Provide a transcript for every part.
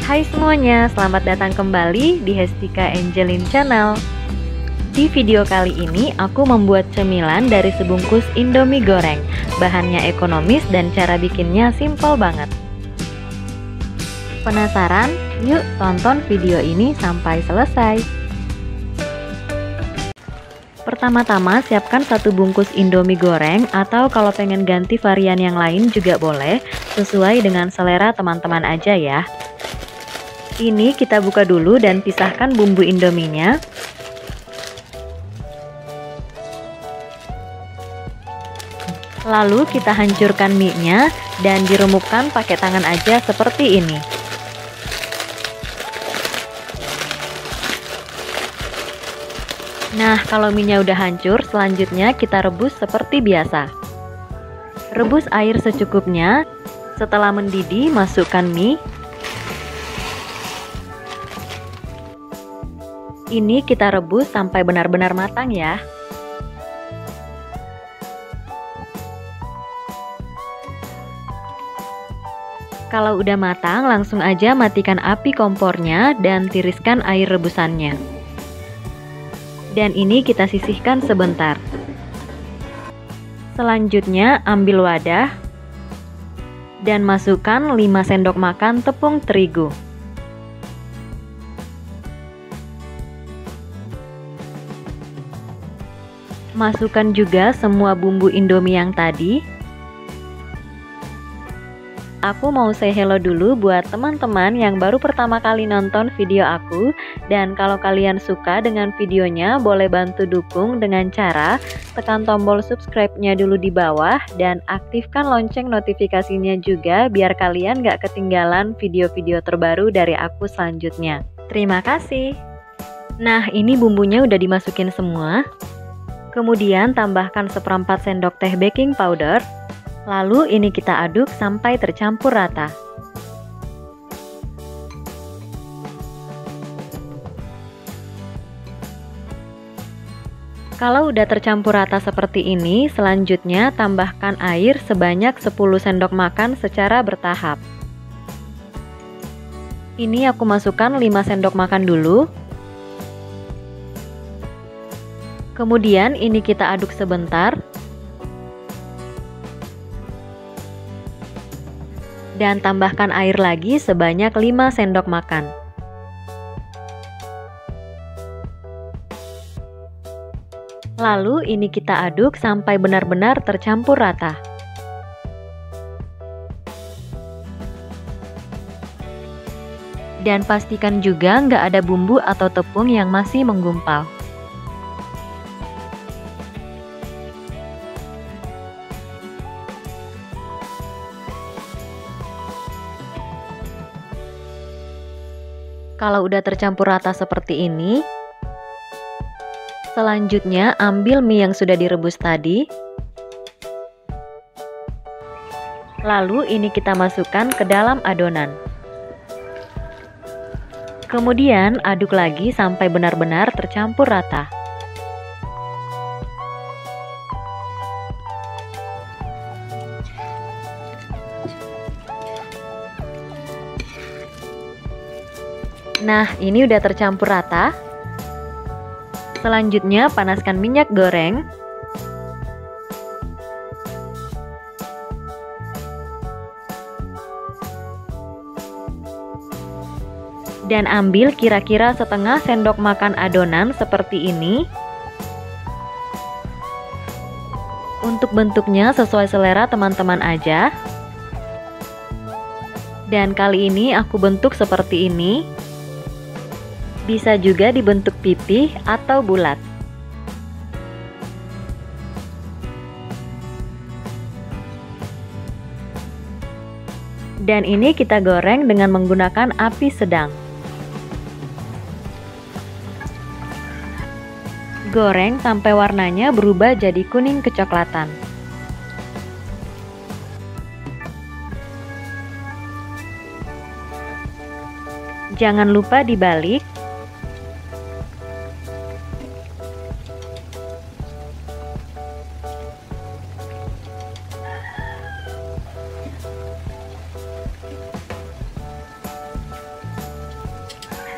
Hai semuanya, selamat datang kembali di Hestika Angelin Channel. Di video kali ini aku membuat cemilan dari sebungkus Indomie goreng. Bahannya ekonomis dan cara bikinnya simple banget. Penasaran? Yuk tonton video ini sampai selesai. Pertama-tama siapkan satu bungkus Indomie goreng, atau kalau pengen ganti varian yang lain juga boleh, sesuai dengan selera teman-teman aja ya. Ini kita buka dulu dan pisahkan bumbu Indominya. Lalu kita hancurkan mie-nya dan diremukkan pakai tangan aja seperti ini. Nah, kalau mie-nya udah hancur, selanjutnya kita rebus seperti biasa. Rebus air secukupnya. Setelah mendidih, masukkan mie. Ini kita rebus sampai benar-benar matang ya. Kalau udah matang, langsung aja matikan api kompornya dan tiriskan air rebusannya. Dan ini kita sisihkan sebentar. Selanjutnya ambil wadah dan masukkan 5 sendok makan tepung terigu. Masukkan juga semua bumbu Indomie yang tadi. Aku mau say hello dulu buat teman-teman yang baru pertama kali nonton video aku. Dan kalau kalian suka dengan videonya, boleh bantu dukung dengan cara tekan tombol subscribe-nya dulu di bawah dan aktifkan lonceng notifikasinya juga biar kalian gak ketinggalan video-video terbaru dari aku selanjutnya. Terima kasih. Nah, ini bumbunya udah dimasukin semua. Kemudian tambahkan seperempat sendok teh baking powder. Lalu ini kita aduk sampai tercampur rata. Kalau udah tercampur rata seperti ini, selanjutnya tambahkan air sebanyak 10 sendok makan secara bertahap. Ini aku masukkan 5 sendok makan dulu. Kemudian ini kita aduk sebentar. Dan tambahkan air lagi sebanyak 5 sendok makan. Lalu ini kita aduk sampai benar-benar tercampur rata. Dan pastikan juga nggak ada bumbu atau tepung yang masih menggumpal. Kalau udah tercampur rata seperti ini, selanjutnya ambil mie yang sudah direbus tadi. Lalu ini kita masukkan ke dalam adonan. Kemudian aduk lagi sampai benar-benar tercampur rata. Nah, ini udah tercampur rata. Selanjutnya panaskan minyak goreng. Dan ambil kira-kira setengah sendok makan adonan seperti ini. Untuk bentuknya sesuai selera teman-teman aja. Dan kali ini aku bentuk seperti ini. Bisa juga dibentuk pipih atau bulat. Dan ini kita goreng dengan menggunakan api sedang. Goreng sampai warnanya berubah jadi kuning kecoklatan. Jangan lupa dibalik.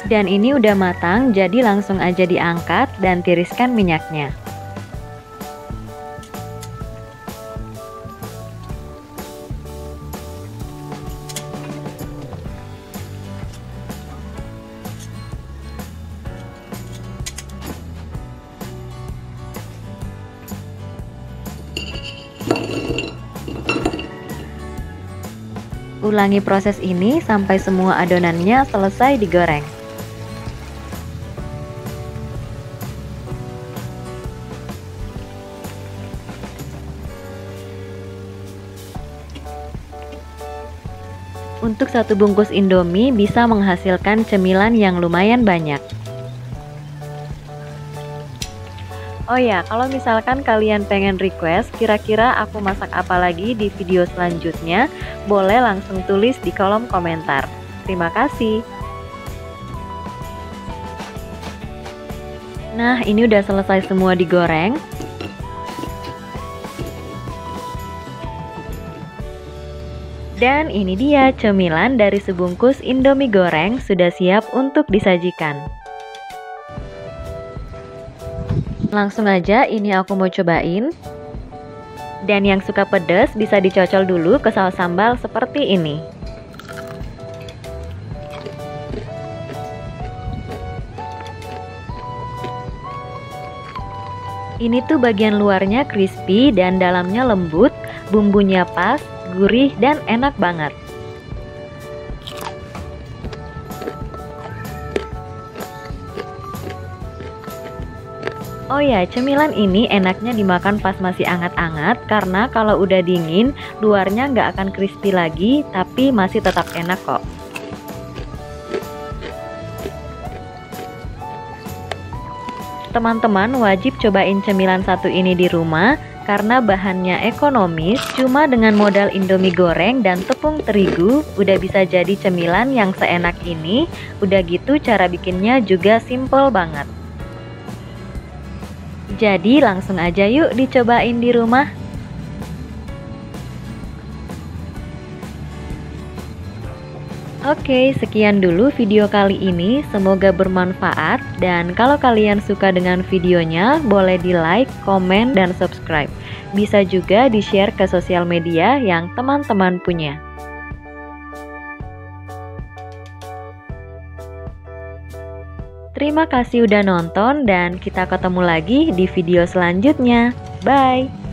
Dan ini udah matang, jadi langsung aja diangkat dan tiriskan minyaknya. Ulangi proses ini sampai semua adonannya selesai digoreng. Untuk satu bungkus Indomie bisa menghasilkan cemilan yang lumayan banyak. Oh ya, kalau misalkan kalian pengen request kira-kira aku masak apa lagi di video selanjutnya, boleh langsung tulis di kolom komentar. Terima kasih. Nah, ini udah selesai semua digoreng. Dan ini dia cemilan dari sebungkus Indomie goreng sudah siap untuk disajikan. Langsung aja ini aku mau cobain. Dan yang suka pedas bisa dicocol dulu ke saus sambal seperti ini. Ini tuh bagian luarnya crispy dan dalamnya lembut, bumbunya pas, gurih dan enak banget. Oh ya, cemilan ini enaknya dimakan pas masih anget-anget karena kalau udah dingin, luarnya nggak akan crispy lagi, tapi masih tetap enak kok. Teman-teman wajib cobain cemilan satu ini di rumah karena bahannya ekonomis, cuma dengan modal Indomie goreng dan tepung terigu udah bisa jadi cemilan yang seenak ini. Udah gitu cara bikinnya juga simple banget. Jadi langsung aja yuk dicobain di rumah. Oke, sekian dulu video kali ini. Semoga bermanfaat. Dan kalau kalian suka dengan videonya, boleh di like, komen, dan subscribe. Bisa juga di-share ke sosial media yang teman-teman punya. Terima kasih udah nonton dan kita ketemu lagi di video selanjutnya. Bye!